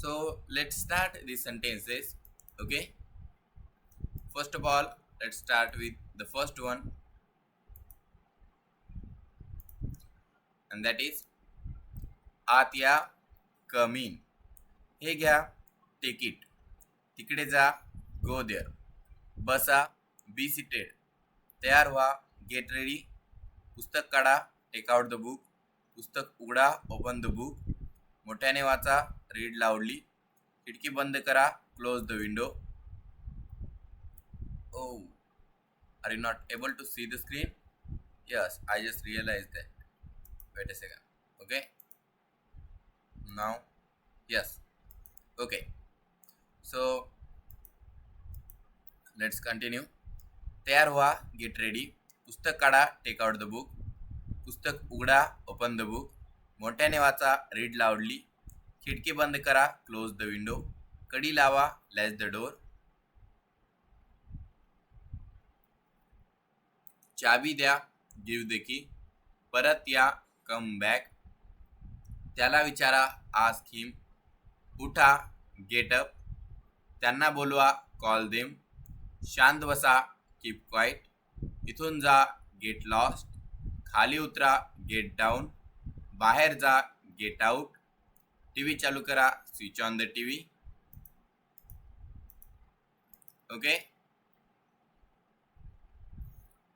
So let's start the sentences. Okay, first of all, let's start with the first one, and that is आत या, come in. हे घ्या, take it. तिकडे जा, go there. बसा, be seated. तयार व्हा, get ready. पुस्तक काढा, take out the book. पुस्तक उघडा, open the book. मोठ्याने वाचा, read loudly. खिडकी बंद करा, close the window. Oh, are you not able to see the screen? Yes, I just realized that. Wait a second. Okay, now yes. Okay, so let's continue. तयार व्हा, get ready. पुस्तक काढा, take out the book. पुस्तक उघडा, open the book. मोठ्याने वाचा, read लाऊडली. खिडकी बंद करा, क्लोज द विंडो. कडी लावा, लॅच द डोर. चाबी द्या, गिव्ह द की. परत या, कम बॅक. त्याला विचारा, आस्क हिम. उठा, गेट अप. त्यांना बोलवा, कॉल देम. शांत बसा, कीप क्वाइट. इथून जा, गेट लॉस्ट. खाली उतरा, गेट डाऊन. बाहेर जा, गेट आउट. टीव्ही चालू करा, switch on the TV. Okay,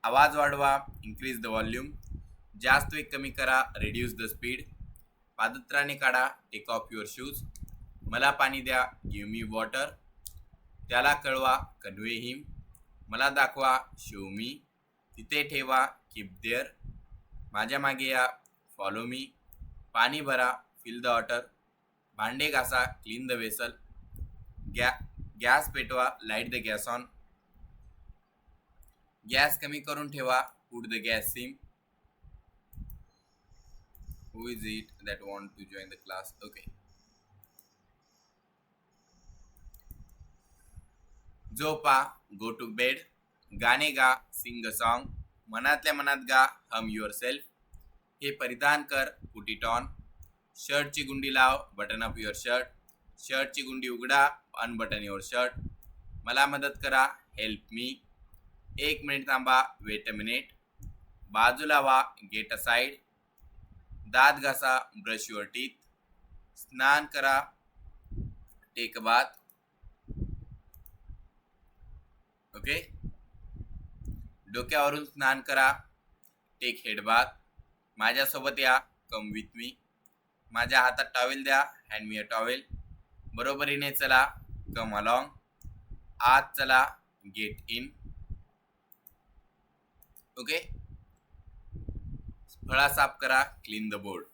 आवाज वाढवा, इन्क्रीज द व्हॉल्यूम. जास्त वेग कमी करा, रिड्यूस द स्पीड. पादत्राणे काढा, टेक ऑफ युअर शूज. मला पाणी द्या, गिव्ह मी वॉटर. त्याला कळवा, कन्वे हिम. मला दाखवा, शो मी. तिथे ठेवा, कीप देअर. माझ्या मागे या, फॉलो मी. पाणी भरा, फिल द वॉटर. भांडे घासा, क्लीन द वेसल. गॅस पेटवा, light the gas on. Gas कमी करून ठेवा, put the gas sim. Who is it that want to join the class? Okay. झोपा, गो टू बेड. गाणे गा, सिंग अ सॉन्ग. मनातल्या मनात गा, हम युअर सेल्फ. हे परिधान कर, पुट इट ऑन. शर्टची गुंडी लाव, बटन अप युअर शर्ट. शर्टची गुंडी उघडा, अनबटन युअर शर्ट. मला मदत करा, हेल्प मी. 1 मिनिट थांबा, वेट अ मिनिट. बाजूला व्हा, गेट अ साईड. दात घासा, ब्रश युअर टीथ. स्नान करा, टेक अ बाथ. ओके, डोक्यावरून स्नान करा, टेक हेड बाथ. माझ्यासोबत या, कम विथ मी. माझ्या हातात टॉवेल द्या, हँड मी अ टॉवेल. बरोबरीने चला, कम अलॉंग. आत चला, गेट इन. ओके, फळा साफ करा, क्लीन द बोर्ड.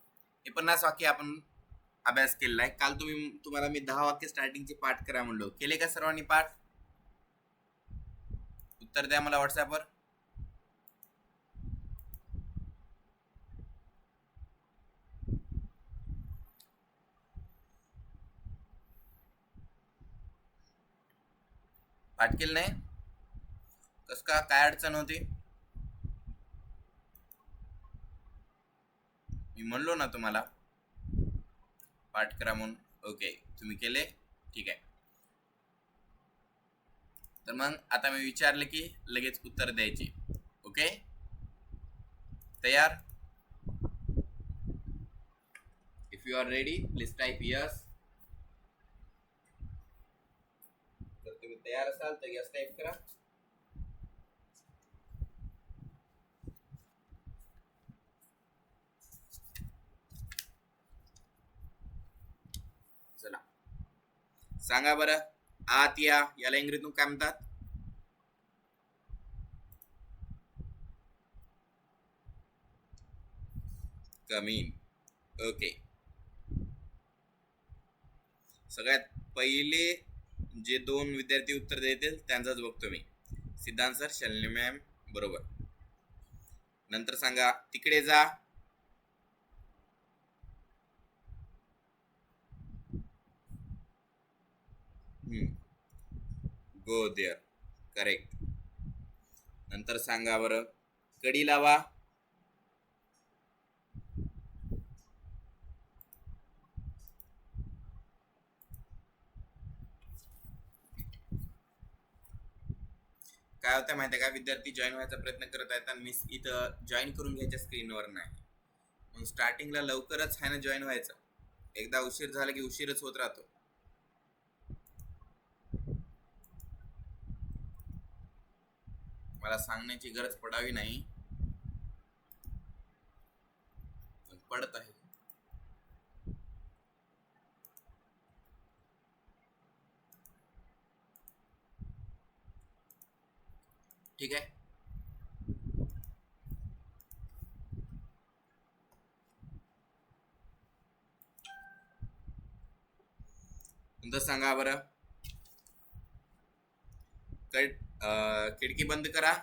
हे 50 वाक्य आपण अभ्यास केलेला आहे. काल तुम्हाला मी 10 वाक्य स्टार्टिंगचे पाठ करा म्हणलो. केले का सर्वांनी पाठ? उत्तर द्या मला व्हॉट्सअपवर. पाठ केलं नाही? कस का, काय अडचण होती? मी म्हणलो ना तुम्हाला पाठ करा म्हणून. ओके, तुम्ही केले, ठीक आहे. तर मग आता मी विचारले की लगेच उत्तर द्यायचे. ओके, तयार? If you are ready, please type yes. जर तुम्ही तयार असाल तर यस टाइप करा. चला सांगा बरं, आत या याला इंग्रजीतून काय म्हणतात? कम इन. ओके, सगळ्यात पहिले जे 2 विद्यार्थी उत्तर देतील त्यांचाच बघतो मी. सिद्धांत सर, शल्य मॅम, बरोबर. नंतर सांगा, तिकडे जा. Go there, correct. नंतर सांगा बरं, कडी लावा. काय होतं माहिती आहे का, विद्यार्थी जॉईन व्हायचा प्रयत्न करत आहेत आणि मिस इथं जॉईन करून घ्यायच्या स्क्रीनवर नाही. म्हणून स्टार्टिंगला लवकरच आहे ना जॉईन व्हायचं. एकदा उशीर झाला की उशीरच होत राहतो. मला सांगण्याची गरज पडावी नाही, पण पडत आहे. ठीक आहे. नंतर सांगा बरं. खिडकी बंद करा.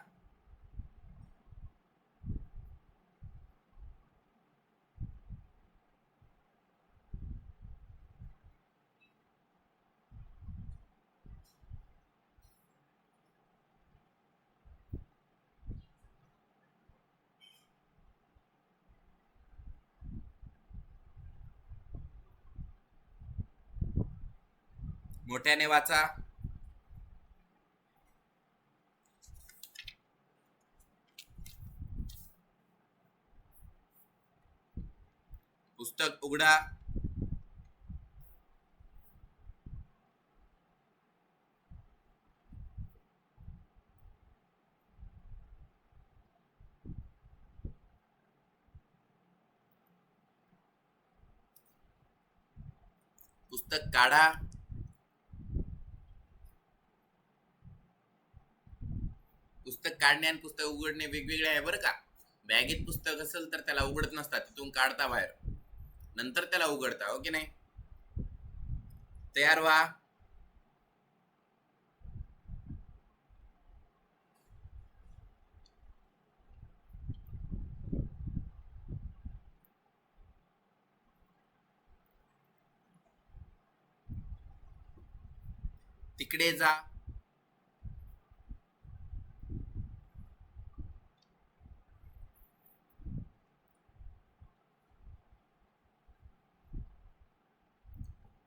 मोठ्याने वाचा. पुस्तक उघडा. पुस्तक काढा. पुस्तक काढणे आणि पुस्तक उघडणे वेगवेगळे आहे बरं का. बॅगेत पुस्तक असेल तर त्याला उघडत नसतात, तिथून काढता बाहेर, नंतर त्याला उघडता. हो की नाही? तयार व्हा. तिकडे जा.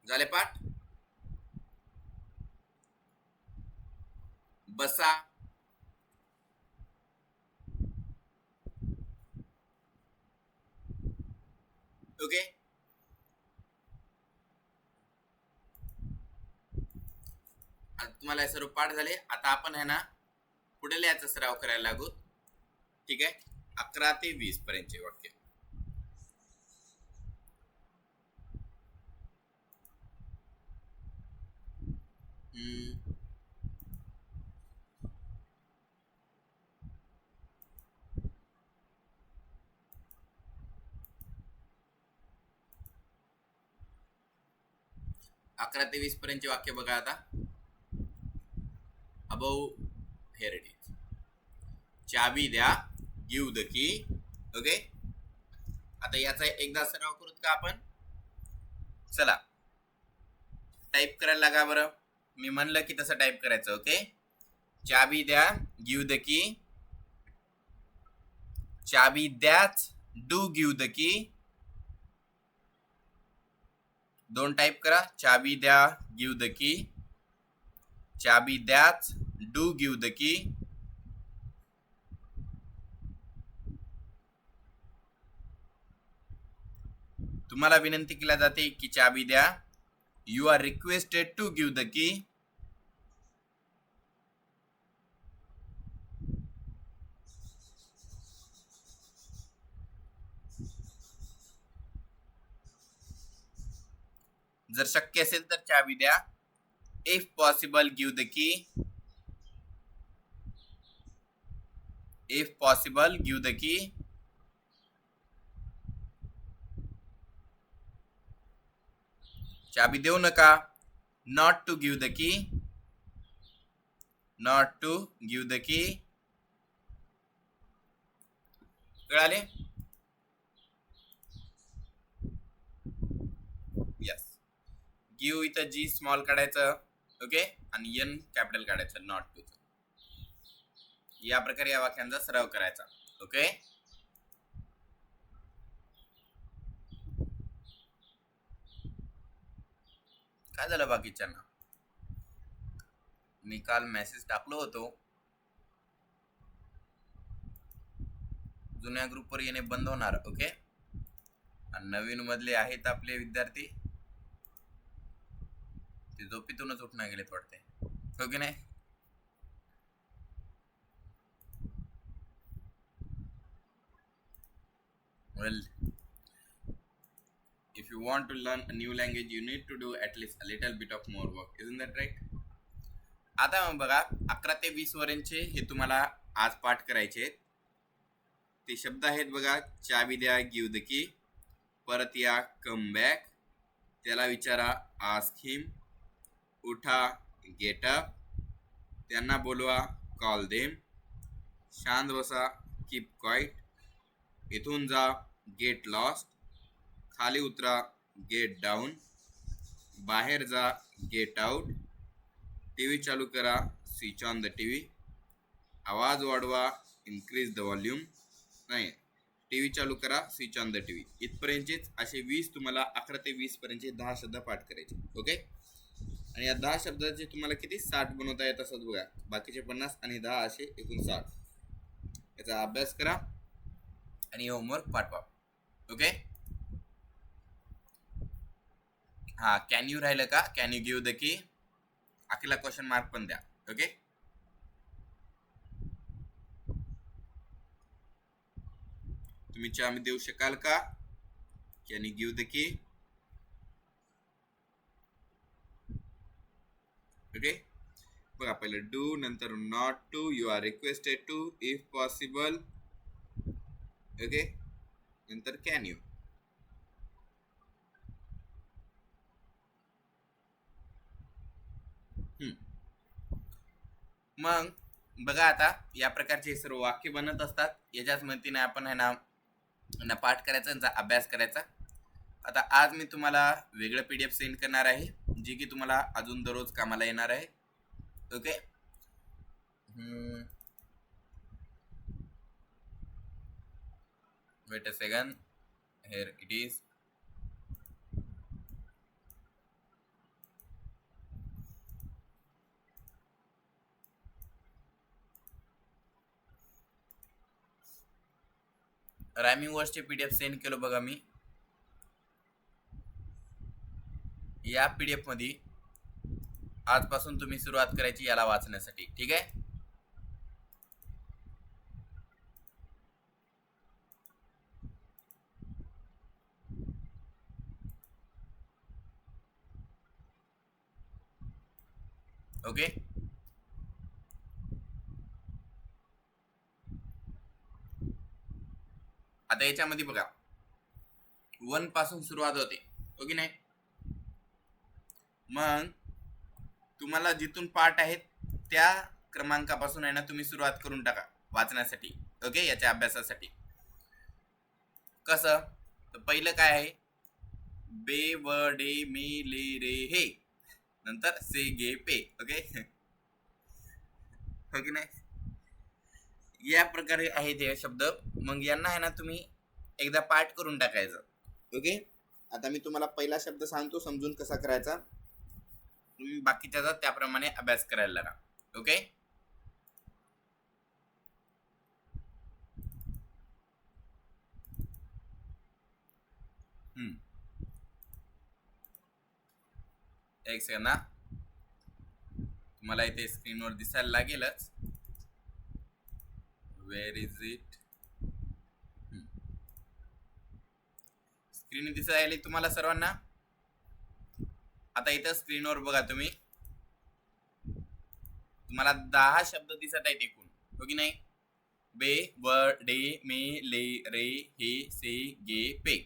झाले पाठ? बसा. ओके. आता तुम्हाला हे सर्व पाठ झाले. आता आपण आहे ना पुढे लिहायचा सराव करायला लागू. ठीक आहे. 11 ते 20 पर्यंतचे वाक्य. हम्म. 11 ते 20 पर्यंतचे वाक्य बघा आता. Above hair it is. चाबी द्या, गिव्ह द की. ओके. आता याचा एकदा सराव करूत का आपण? चला टाइप करायला लागा बरं. मी म्हणलं की तसं टाइप करायचं. ओके. चाबी द्या, गिव्ह द की. चाबी द्याच, डू गिव्ह द की. दोन टाइप करा. चाबी द्या, गिव्ह द की. चाबी द्याच, डू गिव्ह द की. तुम्हाला विनंती केली जाते की चाबी द्या. You are requested to give the key. जर शक्य असेल तर चाबी द्या. If possible give the key. If possible give the key. चाबी देऊ नका. Not to give the key. Not to give the key. कळाले? यस. गिव्ह इथं जी स्मॉल काढायचं. ओके. आणि एन कॅपिटल काढायचं. Not to. या प्रकारे या वाक्यांचा सराव करायचा. ओके. काय झालं बाकीच्यांना? मी काल मेसेज टाकलो होतो जुन्या ग्रुपवर येणे बंद होणार. ओके, आणि नवीन मधले आहेत आपले विद्यार्थी ते झोपेतूनच उठून गेलेत वाटते, हो की नाही? Well, if you want to learn a new language, you need to do at least a little bit of more work. Isn't that right? आता बघा, 11 ते 20 वरांचे हे तुम्हाला आज पाठ करायचे. ते शब्द आहेत बघा, चाबी द्या, गिव्ह द की, परत या, कम बॅक, त्याला विचारा, आस्क हिम, उठा, गेट अप, त्यांना बोलवा, कॉल देम, शांत बसा, कीप क्वाइट, इथून जा, गेट लॉस्ट, खाली उतरा, गेट डाऊन, बाहेर जा, गेट आउट, टीव्ही चालू करा, स्विच ऑन द टीव्ही, आवाज वाढवा, इन्क्रीज द व्हॉल्यूम, नाही, टीव्ही चालू करा, स्विच ऑन द टीव्ही. इथपर्यंतचेच असे 20 तुम्हाला 11 ते 20 पर्यंतचे 10 शब्द पाठ करायचे. ओके, आणि या 10 शब्दाचे तुम्हाला किती 60 बनवता येत असत बघा, बाकीचे 50 आणि 10 असे एकूण 60. याचा अभ्यास करा आणि होमवर्क पाठवा. ओके, हा, कॅन यू राहिलं का, कॅन यू गिव्ह द की, अखिला क्वेश्चन मार्क पण द्या. ओके, तुम्ही चाबी देऊ शकाल का, can you give the key. Okay, बघा, पहिलं डू, नंतर not to, you are requested to, if possible, okay, नंतर कॅन यू. मग बघा, आता या प्रकारचे सर्व वाक्य बनत असतात. याच्याच मदतीने आपण आहे ना पाठ करायचा, अभ्यास करायचा. आता आज मी तुम्हाला वेगळं PDF सेंड करणार आहे, जे की तुम्हाला अजून दररोज कामाला येणार आहे. Okay, wait a second, here it is. Rhyming वर्ड्सचे PDF सेंड केलं बघा मी. या PDF मध्ये आजपासून तुम्ही सुरुवात करायची याला वाचण्यासाठी. ठीक आहे, ओके. आता याच्यामध्ये बघा 1 पासून सुरुवात होते, हो की नाही? मग तुम्हाला जिथून पाठ आहेत त्या क्रमांकापासून आहे ना तुम्ही सुरुवात करून टाका वाचण्यासाठी. ओके, याच्या अभ्यासासाठी. कसं, तर पहिलं काय आहे, बे व डे मे ले रे हे, नंतर से गे पे. ओके, हो की नाही? या प्रकारे आहेत हे शब्द. मग यांना आहे ना तुम्ही एकदा पाठ करून टाकायचं. ओके, आता मी तुम्हाला पहिला शब्द सांगतो, समजून कसा करायचा, तुम्ही बाकीच्या त्याप्रमाणे अभ्यास करायला लागा. ओके, एक सेकंड ना, तुम्हाला इथे स्क्रीनवर दिसायला लागेलच. वेअर इज इट, स्क्रीन दिसायला तुम्हाला सर्वांना. आता इथं स्क्रीनवर बघा तुम्ही, तुम्हाला 10 शब्द दिसत आहेत एकूण, हो की नाही? बे व डे मे ले रे हे से गे पे.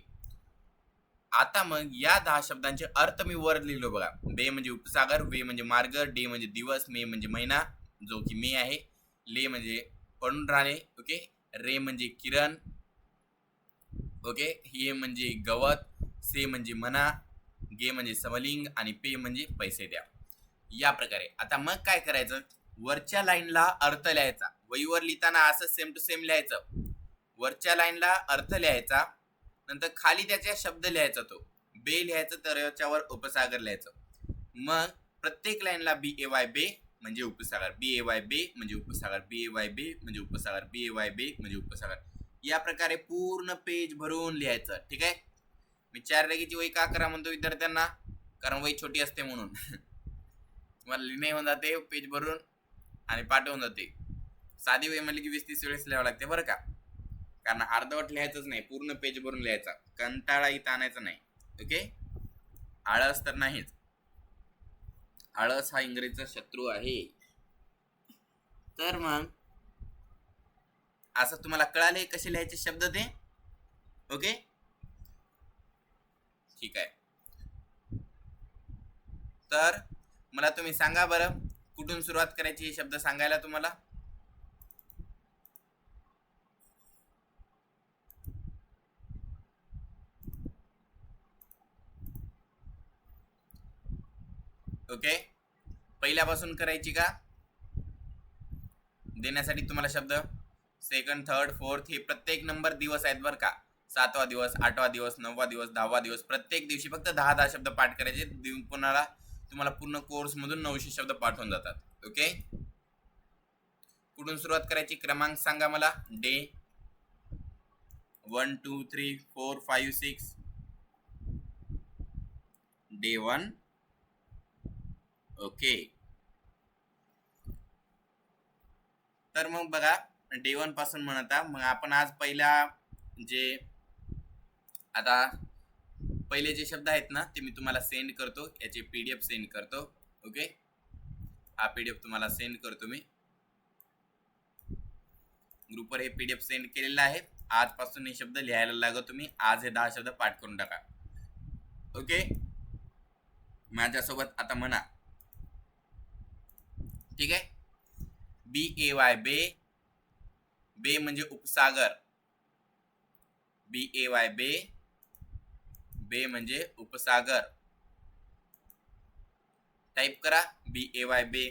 आता मग या 10 शब्दांचे अर्थ मी वर लिहिलो बघा. बे म्हणजे उपसागर, वे म्हणजे मार्ग, डे म्हणजे दिवस, मे म्हणजे महिना जो की मे आहे, ले म्हणजे पडून राहणे, ओके, रे म्हणजे किरण, ओके, हे म्हणजे गवत, से म्हणजे मना, गे म्हणजे समलिंग आणि पे म्हणजे पैसे द्या. या प्रकारे आता मग काय करायचं, वरच्या लाईनला अर्थ लिहायचा. वहीवर लिहिताना असं सेम टू सेम लिहायचं. वरच्या लाईनला अर्थ लिहायचा, नंतर खाली त्याच्या शब्द लिहायचा, तो बे लिहायचं, तर याच्यावर उपसागर लिहायचं. मग प्रत्येक लाईनला BAY बे म्हणजे उपसागर, BAY बे म्हणजे उपसागर, BAY बे म्हणजे उपसागर, BAY बे म्हणजे उपसागर. या प्रकारे पूर्ण पेज भरून लिहायचं. ठीक आहे. मी 4 रेघेची वही का करा म्हणतो विद्यार्थ्यांना, कारण वही छोटी असते म्हणून. तुम्हाला लिहिणे होऊन जाते पेज भरून आणि पाठवून जाते. साधी वही म्हणली की 20-30 वेळेस लिहावं लागते बरं का, कारण अर्धवट लिहायचंच नाही, पूर्ण पेज भरून लिहायचा. कंटाळा इथं आणायचा नाही. ओके. आळस तर नाहीच. आळस हा इंग्रजीचा शत्रू आहे. तर मग असं तुम्हाला कळाले कसे लिहायचे शब्द ते. ओके. ठीक आहे. तर मला तुम्ही सांगा बरं, कुठून सुरुवात करायची हे शब्द सांगायला तुम्हाला. ओके. पहिल्यापासून करायची का? देण्यासाठी तुम्हाला शब्द सेकंड, थर्ड, फोर्थ हे प्रत्येक नंबर दिवस आहेत बरं का. 7वा दिवस, 8वा दिवस, 9वा दिवस, 10वा दिवस. प्रत्येक दिवशी फक्त 10-10 शब्द पाठ करायचे. तुम्हाला पूर्ण कोर्स मधून 900 शब्द पाठ होऊन जातात. ओके. कुठून सुरुवात करायची? क्रमांक सांगा मला. डे 1 2 3 4 5 6. डे 1. ओके. तर मग बघा, डे 1 पासून म्हणता मग आपण आज पहिला जे आता पहिले जे शब्द आहेत ना ते मी तुम्हाला सेंड करतो. याचे PDF सेंड करतो. ओके. हा PDF तुम्हाला सेंड करतो मी ग्रुपवर. हे PDF सेंड केलेला आहे. आजपासून हे शब्द लिहायला लागो तुम्ही. आज हे 10 शब्द पाठ करून टाका. ओके. माझ्यासोबत आता म्हणा. ठीक आहे. BAY बे. बे म्हणजे उपसागर. BAY बे. बे म्हणजे उपसागर. टाइप करा BAY बे.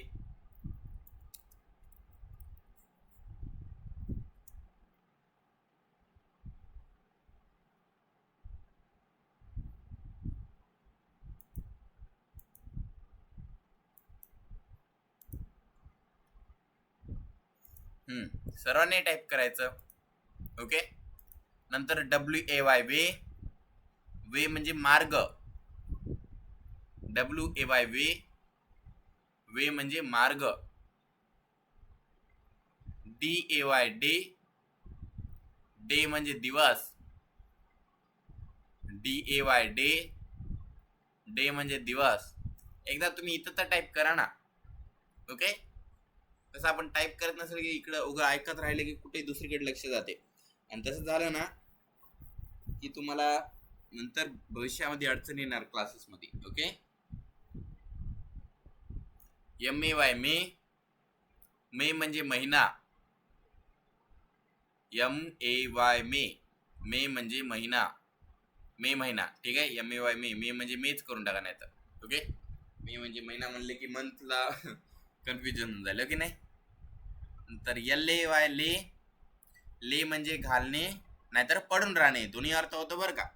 सर्वांनी टाइप करायचं. ओके. नंतर WAY वे. वे म्हणजे मार्ग. WAY वे. वे म्हणजे मार्ग. DAY day. डे म्हणजे दिवस. DAY day. डे म्हणजे दिवस. एकदा तुम्ही इथं तर टाइप करा ना. ओके. तसं आपण टाइप करत नसेल की इकडं उगा ऐकत राहिले की कुठे दुसरीकडे लक्ष जाते. आणि तसं झालं ना की तुम्हाला नंतर भविष्यामध्ये अडचण येणार क्लासेस मध्ये. ओके. MAY मे. मे म्हणजे महिना. MAY मे. मे म्हणजे महिना. मे महिना. ठीक आहे. MAY मे. मे म्हणजे मेच करून टाका नाही तर. ओके. मे म्हणजे महिना म्हणले की मंथला कन्फ्युजन झालं की नाही. नंतर LAY ले. ले म्हणजे घालणे नाहीतर पडून राहणे. दोन्ही अर्थ होतो बरं का.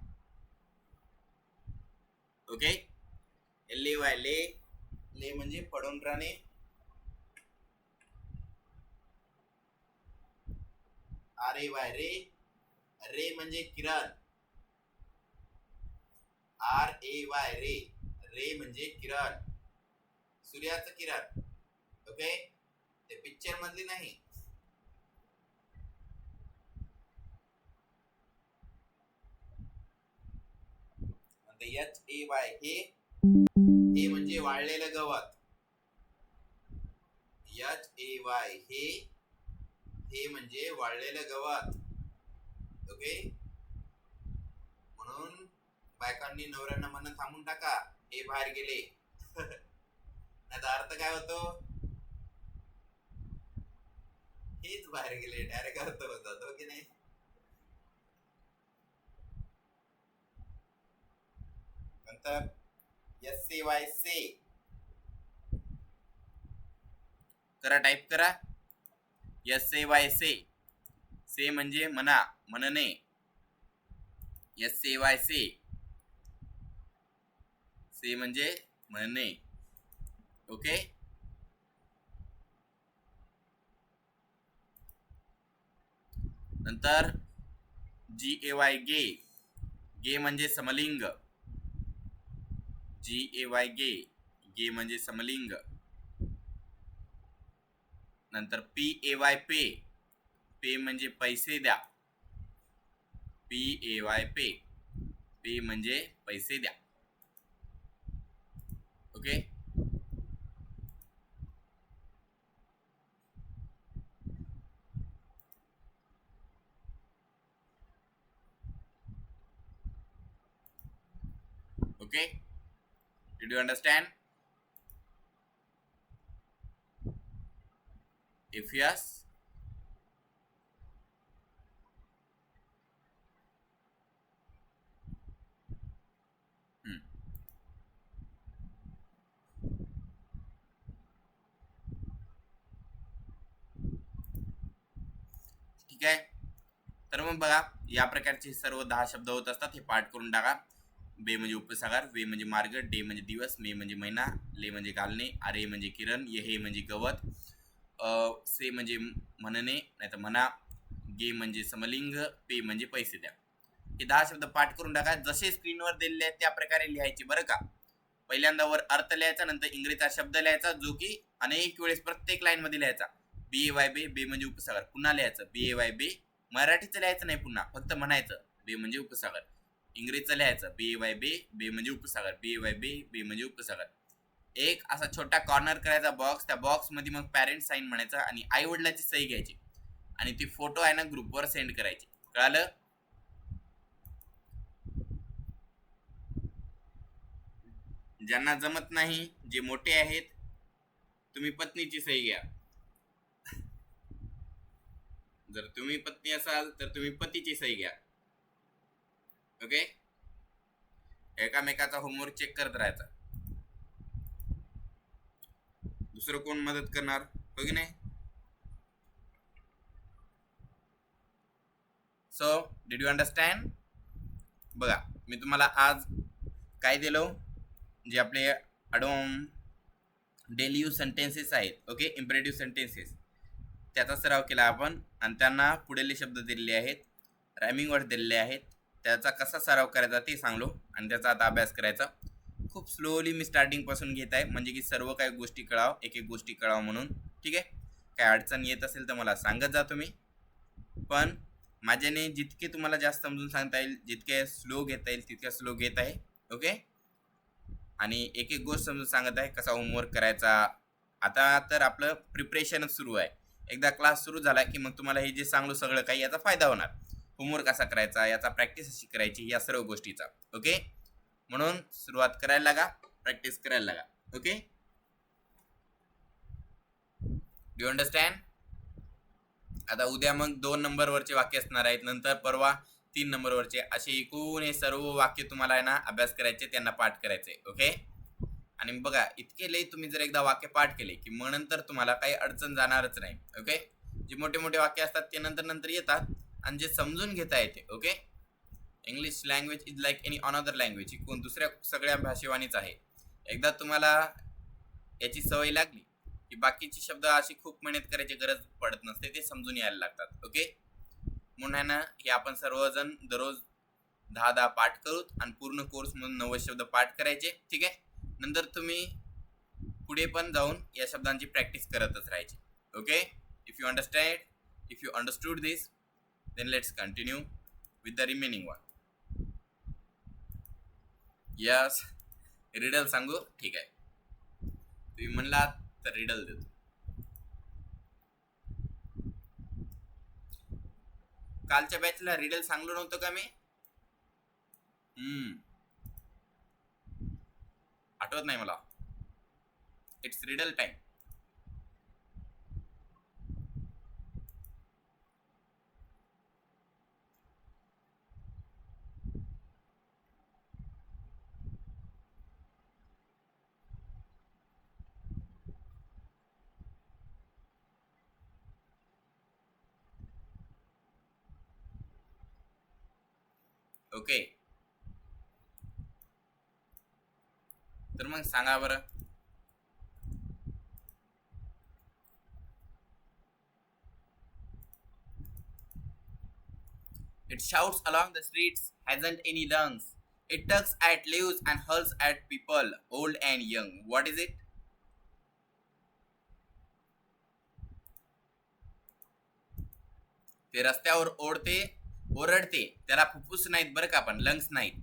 ओके. LAY ले. ले म्हणजे पडून राहणे. RAY रे. रे म्हणजे किरण. RAY रे. रे म्हणजे किरण. सूर्याचं किरण. ओके. ते पिक्चर मधली नाही. HAY हे म्हणजे वाळलेलं गवत. HAY हे म्हणजे वाळलेलं गवत. ओके. म्हणून बायकांनी नवऱ्यांना म्हणणं थांबून टाका, हे बाहेर गेले. नाही अर्थ काय होतो? हेच बाहेर गेले. डायरेक्ट अर्थ होतात. हो की नाही. नंतर SAY से. करा टाइप करा. SAY से. से म्हणजे म्हणा, म्हणणे. SAY से. से म्हणजे म्हणणे. ओके. नंतर GAY गे, गे म्हणजे समलिंग, GAY गे, गे म्हणजे समलिंग. नंतर PAY पे, पे म्हणजे पैसे द्या, PAY पे, पे म्हणजे पैसे द्या. Okay. Okay, did you understand? If yes, ठीक आहे. तर मग बघा, या प्रकारचे सर्व 10 शब्द होत असतात. हे पाठ करून टाका. बे म्हणजे उपसागर, वे म्हणजे मार्ग, डे म्हणजे दिवस, मे म्हणजे महिना, ले म्हणजे घालणे, आरे म्हणजे किरण, ये म्हणजे गवत, से म्हणजे म्हणणे नाहीतर म्हणा, गे म्हणजे समलिंग, पे म्हणजे पैसे द्या. हे 10 शब्द पाठ करून टाका. जसे स्क्रीनवर दिलेले आहेत त्या प्रकारे लिहायचे बरं का. पहिल्यांदा वर अर्थ लिहायचा, नंतर इंग्रजीचा शब्द लिहायचा जो की अनेक वेळेस प्रत्येक लाईन मध्ये लिहायचा. BAY बे, बे म्हणजे उपसागर, पुन्हा लिहायचं BAY बे. मराठीचं लिहायचं नाही, पुन्हा फक्त म्हणायचं बे म्हणजे उपसागर. इंग्रजीचं लिहायचं BAY बे, बे म्हणजे उपसागर, BAY बे, बे म्हणजे उपसागर. एक असा छोटा कॉर्नर करायचा बॉक्स, त्या बॉक्स मध्ये मग पॅरेंट साईन म्हणायचं आणि आई वडिलांची सही घ्यायची आणि ती फोटो आहे ना ग्रुपवर सेंड करायची. कळालं? ज्यांना जमत नाही, जे मोठे आहेत, तुम्ही पत्नीची सही घ्या. जर तुम्ही पत्नी असाल तर तुम्ही पतीची सही घ्या. ओके. एकामेकाचा होमवर्क चेक करत राहायचा. दुसरं कोण मदत करणार, हो की नाही? So did you understand? बघा, मी तुम्हाला आज काय दिलो, जे आपले अडोम डेली यूज सेंटेन्सेस आहेत. ओके, इम्परेटिव्ह सेंटेन्सेस, त्याचा सराव केला आपण आणि त्यांना पुढील शब्द दिलेले आहेत, रायमिंग वर्ड दिलेले आहेत. त्याचा कसा सराव करायचा ते सांगलो आणि त्याचा आता अभ्यास करायचा. खूप स्लोली मी स्टार्टिंग पासून घेत आहे, म्हणजे की सर्व काही गोष्टी कळाव, एक एक गोष्टी कळाव म्हणून. ठीक आहे. काय अडचण येत असेल तर मला सांगत जा तुम्ही, पण माझ्याने जितके तुम्हाला जास्त समजून सांगता येईल, जितके स्लो घेता येईल तितक्या स्लो घेत आहे. ओके. आणि एक एक गोष्ट समजून सांगत आहे कसा होमवर्क करायचा. आता तर आपलं प्रिपरेशनच सुरू आहे. एकदा क्लास सुरू झाला की मग तुम्हाला हे जे सांगलो सगळं काही याचा फायदा होणार. होमवर्क कसा करायचा, याचा प्रॅक्टिस कशी करायची, या सर्व गोष्टीचा. ओके. म्हणून सुरुवात करायला लागा, प्रॅक्टिस करायला लागा. ओके. Do understand? आता उद्या मग 2 नंबरवरचे वाक्य असणार आहेत, नंतर परवा 3 नंबरवरचे, असे एकूण हे सर्व वाक्य तुम्हाला आहे ना अभ्यास करायचे, त्यांना पाठ करायचे. ओके. आणि बघा, इतके लई तुम्ही जर एकदा वाक्य पाठ केले की मग नंतर तुम्हाला काही अडचण जाणारच नाही. ओके. जे मोठे मोठे वाक्य असतात ते नंतर नंतर येतात आणि जे समजून घेता येते. Okay. English language is like any another language, कोण दुसऱ्या सगळ्या भाषेवाणीच आहे. एकदा तुम्हाला याची सवय लागली की बाकीचे शब्द अशी खूप मेहनत करायची गरज पडत नसते, ते समजून यायला लागतात. ओके. म्हणून आहे ना, हे आपण सर्वजण दररोज 10-10 पाठ करूत आणि पूर्ण कोर्स मधून 90 शब्द पाठ करायचे. ठीक आहे. नंतर तुम्ही पुढे पण जाऊन या शब्दांची प्रॅक्टिस करतच राहायची. Okay. If you understand, if you understood this, then let's continue with the remaining one. Yes, riddle सांगू? ठीक आहे, तुम्ही म्हणलात तर रिडल देतो. कालच्या बॅचला रिडल सांगलो नव्हतं का मी? आठवत नाही मला. It's riddle time. ओके. तर मग सांगा बरं, It shouts along the streets, hasn't any lungs. It tugs at leaves and hurls at people, old and young. What is it? ते रस्त्यावर ओरडते, त्याला फुफ्फुस नाहीत बरं का, पण लंग्स नाहीत.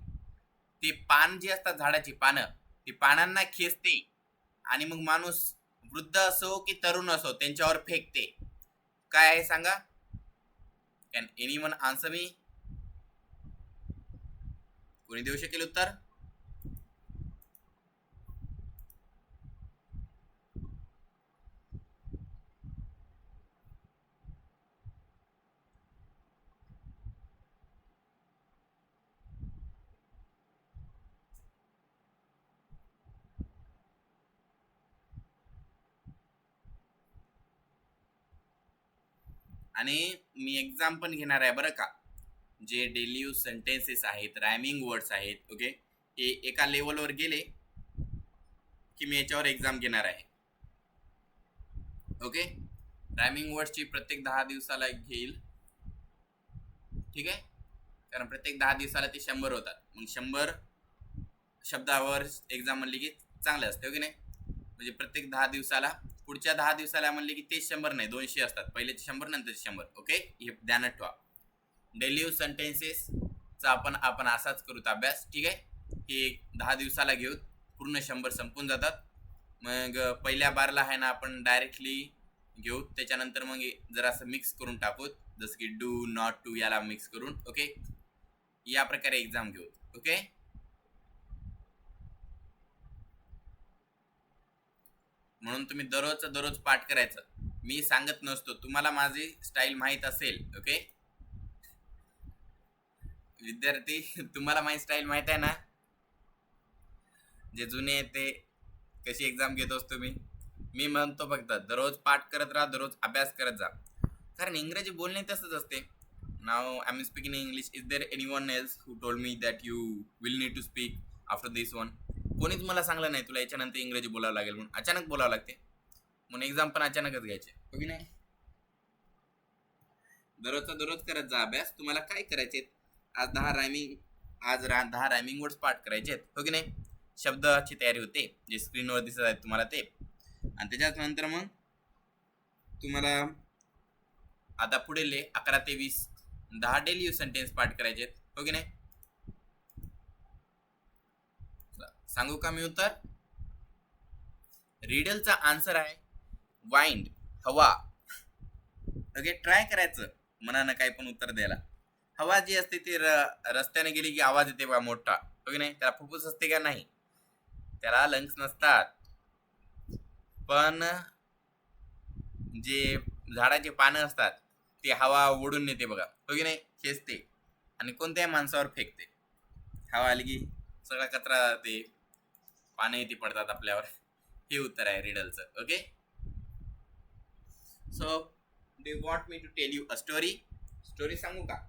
ते पान जे असतात झाडाची पानं, ती पानांना खेचते आणि मग माणूस वृद्ध असो की तरुण असो त्यांच्यावर फेकते. काय आहे सांगा? कॅन एनीवन आन्सर मी? कोणी देऊ शकेल उत्तर? आणि मी एक्झाम पण घेणार आहे बरं का. जे डेली यूज सेंटेन्सेस आहेत, रायमिंग वर्ड्स आहेत, ओके, हे एका लेवलवर गेले की मी याच्यावर एक्झाम घेणार आहे. ओके, रायमिंग वर्ड्सची प्रत्येक 10 दिवसाला घेईल, ठीक आहे, कारण प्रत्येक 10 दिवसाला ते 100 होतात. मग 100 शब्दावर एक्झाम म्हणली की चांगले असते, ओके नाही, म्हणजे प्रत्येक 10 दिवसाला, पुढच्या 10 दिवसाला म्हणले की ते 100 नाही, 200 असतात. पहिलेचे 100 नंतरचे 100. ओके, हे ध्यानात ठेवा. डेली यूज सेंटेन्सेसचा आपण असाच करूत अभ्यास, ठीक आहे. हे 10 दिवसाला घेऊ, पूर्ण 100 संपून जातात. मग पहिल्या बारला आहे ना आपण डायरेक्टली घेऊ, त्याच्यानंतर मग जरा असं मिक्स करून टाकूत, जसं की डू, नॉट टू याला मिक्स करून. ओके, या प्रकारे एक्झाम घेऊ. ओके, म्हणून तुम्ही दररोज पाठ करायचं. मी सांगत नसतो, तुम्हाला माझी स्टाईल माहीत असेल. ओके विद्यार्थी, तुम्हाला माझी स्टाईल माहित आहे ना, जे जुने ते कशी एक्झाम घेत असतो मी म्हणतो फक्त दररोज पाठ करत राहा, दररोज अभ्यास करत जा, कारण इंग्रजी बोलणे तसंच असते. नाव I am speaking in English. Is there anyone else who told me that you will need to speak after this one? कोणीच मला सांगलं नाही तुला याच्यानंतर इंग्रजी बोलावं लागेल म्हणून. अचानक बोलावं लागते, म्हणून एक्झाम पण अचानकच घ्यायचे, हो की नाही. दररोज करत जा अभ्यास. तुम्हाला काय करायचे, आज 10 रायमिंग वर्ड्स पाठ करायचे आहेत, हो की नाही. शब्दाची तयारी होते, जे स्क्रीनवर दिसत आहेत तुम्हाला ते. आणि त्याच्याच नंतर मग तुम्हाला आता पुढे 11 ते 20 10 डेली यूज सेंटेन्स पाठ करायचे आहेत, हो की नाही. सांगू का मी उत्तर? रिडलचा आन्सर आहे वाइंड, हवा. ओके, ट्राय करायचं मनानं काही पण उत्तर द्यायला. हवा जी असते ती रस्त्याने गेली की आवाज येते बघा मोठा, हो की नाही. त्याला फुफ्फुस असते का? नाही, त्याला लंग्स नसतात. पण जे झाडाचे पानं असतात ते हवा ओढून नेते बघा, हो की नाही, खेचते आणि कोणत्याही माणसावर फेकते. हवा आली की सगळा कचरा ते पानं येते पडतात आपल्यावर. हे उत्तर आहे रिडलचं. Okay, so do you want me to tell you a story सांगू का?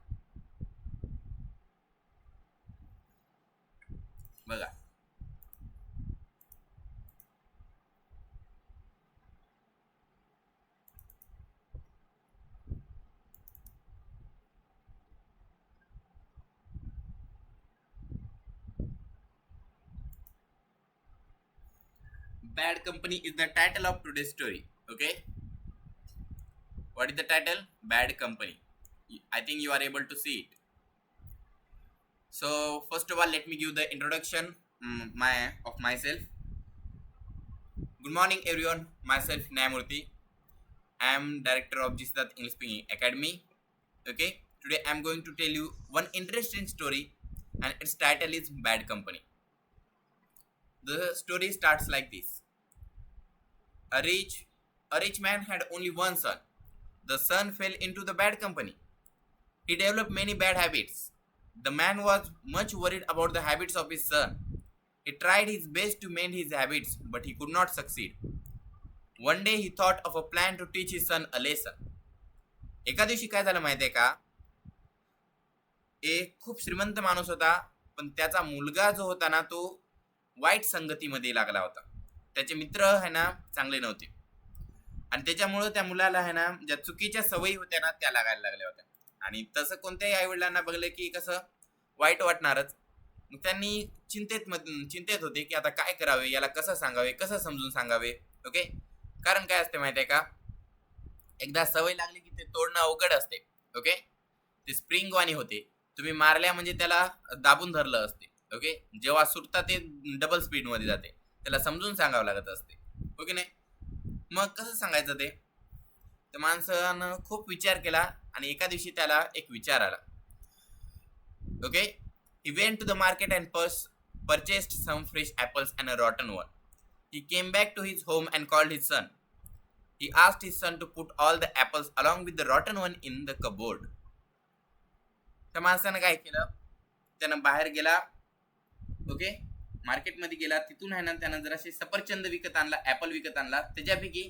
बघा, Bad Company is the title of today's story. Okay, what is the title? Bad Company. I think you are able to see it. So first of all, let me give the introduction of myself. Good morning everyone, myself Nyamurthy. I am director of Jisidat English Speaking Academy. Okay, today I am going to tell you one interesting story and its title is Bad Company. The story starts like this. A rich man had only one son. The son fell into the bad company. He developed many bad habits. The man was much worried about the habits of his son. He tried his best to mend his habits, but he could not succeed. One day he thought of a plan to teach his son a lesson. एका दिवशी काय झालं माहिती आहे का? एक खूप श्रीमंत माणूस होता, पण त्याचा मुलगा जो होता ना तो वाईट संगतीमध्ये लागला होता. त्याचे मित्र आहे ना चांगले नव्हते आणि त्याच्यामुळे त्या मुलाला आहे ना ज्या चुकीच्या सवयी होत्या ना त्या लागायला लागल्या होत्या. आणि तसं कोणत्याही आई वडिलांना बघलं की कसं वाईट वाटणारच. मग त्यांनी चिंतेत होते की आता काय करावे, याला कसं सांगावे, कसं समजून सांगावे. ओके. कारण काय असते माहिती आहे का, एकदा सवय लागली की ते तोडणं अवघड असते. ओके. ते स्प्रिंग वाणी होते. तुम्ही मारल्या म्हणजे त्याला दाबून धरलं असते. ओके. जेव्हा सुटता ते डबल स्पीड मध्ये जाते. त्याला समजून सांगावं लागत असते. ओके नाही. मग कसं सांगायचं ते? तर माणसानं खूप विचार केला आणि एका दिवशी त्याला एक विचार आला. Okay. He went to the market and purchased some fresh apples and a rotten one. He came back to his home and called his son. He asked his son to put all the apples along with the rotten one in the cupboard. त्या माणसानं काय केलं, त्यानं बाहेर गेला. Okay. मार्केटमध्ये गेला. तिथून आहे ना त्यानं जराशे सफरचंद विकत आणला, ऍपल विकत आणला. त्याच्यापैकी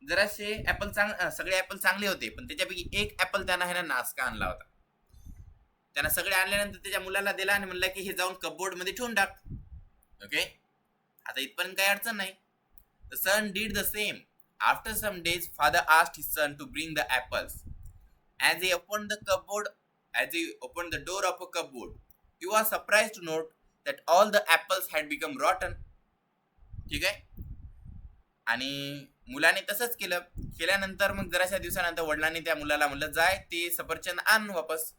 जराशे ऍपल सगळे ऍपल चांगले होते, पण त्याच्यापैकी एक ऍपल त्यानं आहे ना नासका आणला होता. त्यानं सगळे आणल्यानंतर त्याच्या मुलाला दिला आणि म्हणला की हे जाऊन कपबोर्ड मध्ये ठेवून टाक. ओके. आता इथपर्यंत काही अडचण नाही. The son did the same. After some days, father asked his son to bring the apples. As he opened the door of a cupboard, he was surprised to note that all the apples had become rotten. ठीक आहे. आणि मुलाने तसंच केलं. केल्यानंतर मग जराशा दिवसानंतर वडिलांनी त्या मुलाला म्हणलं, जाय ते सफरचंद आण वापस.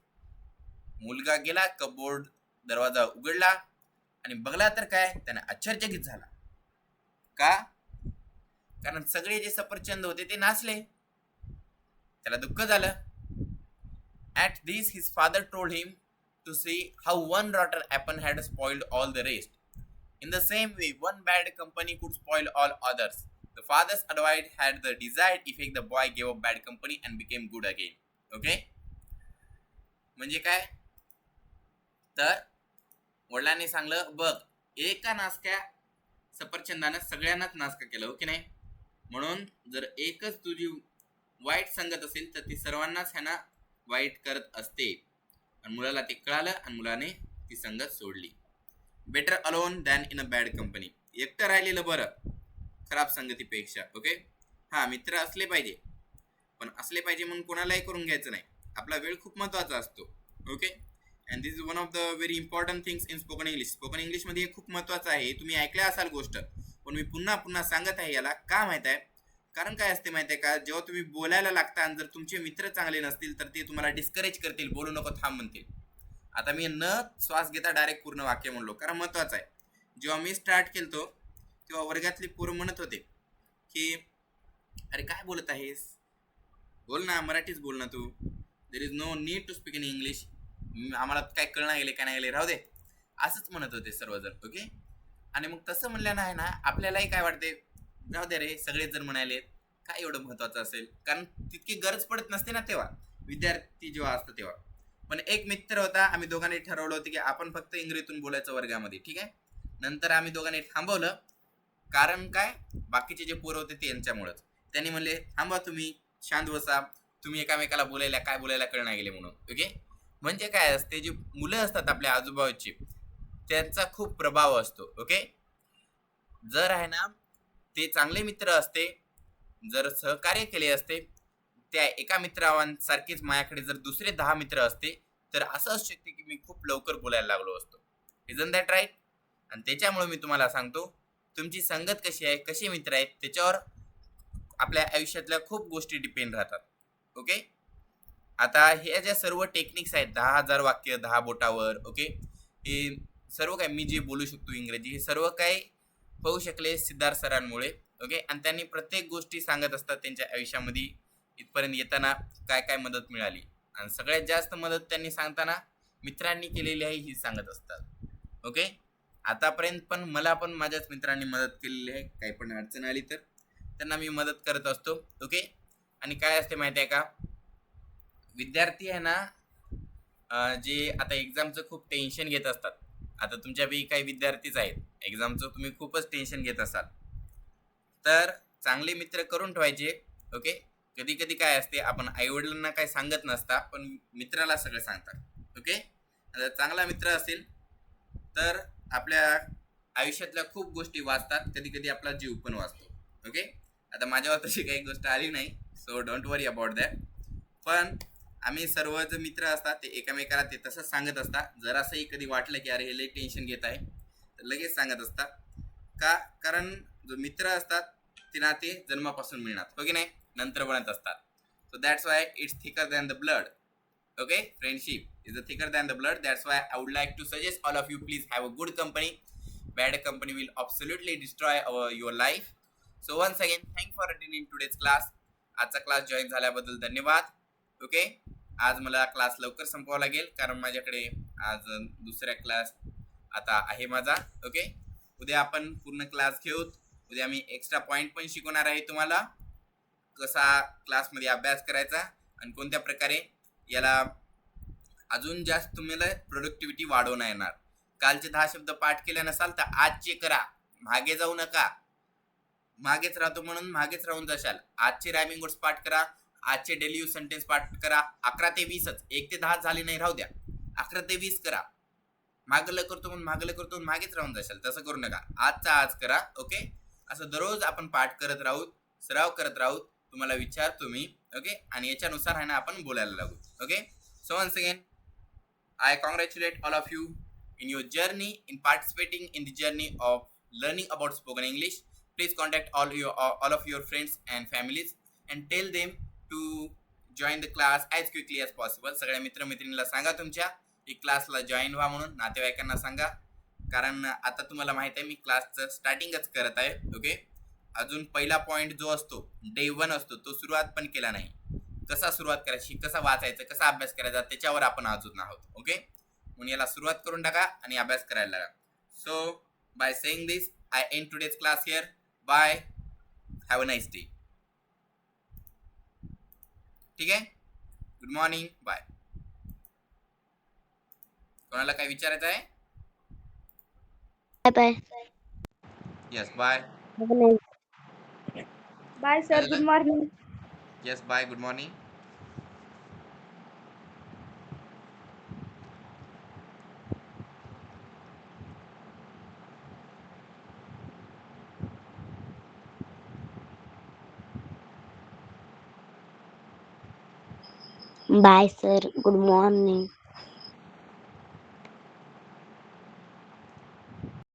मुलगा गेला, कपबोर्ड दरवाजा उघडला आणि बघला तर काय, त्याने आश्चर्यचकित झाला. का? कारण सगळे जे सफरचंद होते ते नासले. त्याला दुःख झालं. At this his father told him to see how one rotten apple had spoiled all the rest. In the same way, one bad company could spoil all others. The father's advice had the desired effect. The boy gave up bad company and became good again. Okay? म्हणजे काय? तर वडिलांनी सांगलं, बघ, एका नासक्या सफरचंदानं सगळ्यांनाच नासका केलं. Okay नाही. म्हणून जर एकच तुझी वाईट संगत असेल तर ती सर्वांनाच ह्याना वाईट करत असते. आणि मुलाला ते कळालं आणि मुलाने ती संगत सोडली. Better alone than in a bad company. एकटं राहिलेलं बरं खराब संगतीपेक्षा. ओके. हा, मित्र असले पाहिजे, पण असले पाहिजे म्हणून कोणालाही करून घ्यायचं नाही. आपला वेळ खूप महत्वाचा असतो. Okay. And this is one of the very important things in spoken English. Spoken इंग्लिशमध्ये हे खूप महत्वाचं आहे. तुम्ही ऐकलं असाल गोष्ट, पण मी पुन्हा पुन्हा सांगत आहे याला. का माहित आहे? कारण काय असते माहिती आहे का, जेव्हा तुम्ही बोलायला लागता आणि जर तुमचे मित्र चांगले नसतील तर ते तुम्हाला डिस्करेज करतील, बोलू नको, थांब म्हणतील. आता मी न श्वास घेता डायरेक्ट पूर्ण वाक्य म्हणलो, कारण महत्वाचं आहे. जेव्हा मी स्टार्ट केलतो तेव्हा वर्गातली पोरं म्हणत होते की अरे काय बोलत आहेस, बोल ना, मराठीच बोल ना तू. There is no need to speak in English. आम्हाला काय कळणार गेले काय नाही गेले, राहू दे, असंच म्हणत होते सर्वजण. ओके. आणि मग तसं म्हणल्यानं आहे ना आपल्यालाही काय वाटते, जाऊ दे रे, सगळेच जण म्हणाले, काय एवढं महत्वाचं असेल. कारण तितकी गरज पडत नसते ना तेव्हा, विद्यार्थी जेव्हा असतं तेव्हा. पण एक मित्र होता, आम्ही दोघांनी ठरवलं होतं की आपण फक्त इंग्रजीतून बोलायचं वर्गामध्ये. ठीक आहे. नंतर आम्ही दोघांनी थांबवलं. कारण काय, बाकीचे जे पोरं होते ते यांच्यामुळेच. त्यांनी म्हणले, थांबा तुम्ही, शांत बसा, तुम्ही एकामेकाला बोलायला काय बोलायला कळणार गेले म्हणून. ओके. म्हणजे काय असते, जे मुलं असतात आपल्या आजूबाजूची, त्यांचा खूप प्रभाव असतो. ओके. जर आहे ना ते चांगले मित्र असते, जर सहकार्य केले असते, त्या एका मित्रांसारखेच माझ्याकडे जर दुसरे 10 मित्र असते तर असं असू शकते की मी खूप लवकर बोलायला लागलो असतो. Isn't that right? आणि त्याच्यामुळे मी तुम्हाला सांगतो, तुमची संगत कशी आहे, कसे मित्र आहेत, त्याच्यावर आपल्या आयुष्यातल्या खूप गोष्टी डिपेंड राहतात. ओके. आता हे ज्या सर्व टेक्निक्स आहेत, 10,000 वाक्य 10 बोटावर, ओके, हे सर्व काय मी जे बोलू शकतो इंग्रजी, हे सर्व काय होऊ शकले सिद्धार्थ सरांमुळे. ओके. आणि त्यांनी प्रत्येक गोष्टी सांगत असतात त्यांच्या आयुष्यामध्ये इथपर्यंत येताना काय काय मदत मिळाली. आणि सगळ्यात जास्त मदत त्यांनी सांगताना मित्रांनी केलेली आहे ही सांगत असतात. ओके. आतापर्यंत पण मला पण माझ्याच मित्रांनी मदत केलेली आहे. काही पण अडचण आली तर त्यांना मी मदत करत असतो. ओके. आणि काय असते माहिती आहे का, विद्यार्थी आहे ना जे आता एक्झामचं खूप टेन्शन घेत असतात. आता तुमच्यापैकी काही विद्यार्थीच आहेत, एक्झामचं तुम्ही खूपच टेन्शन घेत असाल, तर चांगले मित्र करून ठेवायचे. ओके. कधी कधी काय असते, आपण आईवडिलांना काय सांगत नसता, पण मित्राला सगळं सांगतात. ओके. आता चांगला मित्र असेल तर आपल्या आयुष्यातल्या खूप गोष्टी वाचतात, कधी कधी आपला जीव पण वाचतो. ओके. आता माझ्यावर तशी काही गोष्ट आली नाही, so don't worry about that. पण आम्ही सर्व जे मित्र असतात ते एकमेकाला ते तसंच सांगत असतात. जरासंही कधी वाटलं की अरे हे लई टेन्शन घेत आहे तर लगेच सांगत असतात. का? कारण जो मित्र असतात ते नाते जन्मापासून मिळणार, हो की नाही, नंतर बनत असतात. So that's why it's thicker than the blood. Okay, friendship is thicker than the blood. That's why I would like to suggest all of you, please have a good company. Bad company will absolutely destroy your life. So once again, thank for attending today's class. आजचा class join झाल्याबद्दल धन्यवाद. Okay, आज मला class लवकर संपवावा लागेल कारण माझ्याकडे आज दुसरा क्लास आता आहे माझा. ओके, उद्या आपण पूर्ण क्लास घेऊ. उद्या मी एक्स्ट्रा पॉइंट पण शिकवणार आहे तुम्हाला, कसा क्लासमध्ये अभ्यास करायचा आणि कोणत्या प्रकारे याला अजून जास्त तुम्हाला प्रोडक्टिव्हिटी वाढवता येणार. कालचे 10 शब्द पाठ केले नसाल तर आजचे करा. मागे जाऊ नका. मागेच राहतो म्हणून मागेच राहून जाशाल. आजचे रायमिंग वर्ड्स पाठ करा. आजचे डेली यूज सेंटेन्स पाठ करा. 11 ते 20च, 1 ते 10 झाले नाही राहू द्या. 11 ते 20 करा. मागलं करतो म्हणून मागेच राहून जाशाल. तसं करू नका. आजचा आज करा. ओके, असं दररोज आपण पाठ करत राहू, सराव करत राहू. तुम्हाला विचारतो मी. ओके, आणि याच्यानुसार आहे ना आपण बोलायला लागू. Okay, so once again I congratulate all of you in your journey, in participating in the journey of learning about spoken English. Please contact all of your friends and families and tell them to join the class as quickly as possible. सगळ्या मित्रमैत्रिणींना सांगा तुमच्या की क्लासला join व्हा म्हणून. नातेवाईकांना सांगा, कारण आता तुम्हाला माहित आहे मी क्लासचं स्टार्टिंगच करत आहे. ओके, अजून पहिला पॉइंट जो असतो डे 1 असतो तो सुरुवात पण केला नाही. कसा सुरुवात करायची, कसा वाचायचं, कसा अभ्यास करायचा त्याच्यावर आपण अजून आहोत. ओके, म्हणून याला सुरुवात करून टाका आणि अभ्यास करायला लागा. So by saying this I end today's class here. Bye, have a nice day. ठीक आहे, गुड मॉर्निंग, बाय. कोणाला काय विचारायचं आहे? Bye. Yes, bye. Bye sir, good morning. Yes, bye, good morning. Bye sir, good morning.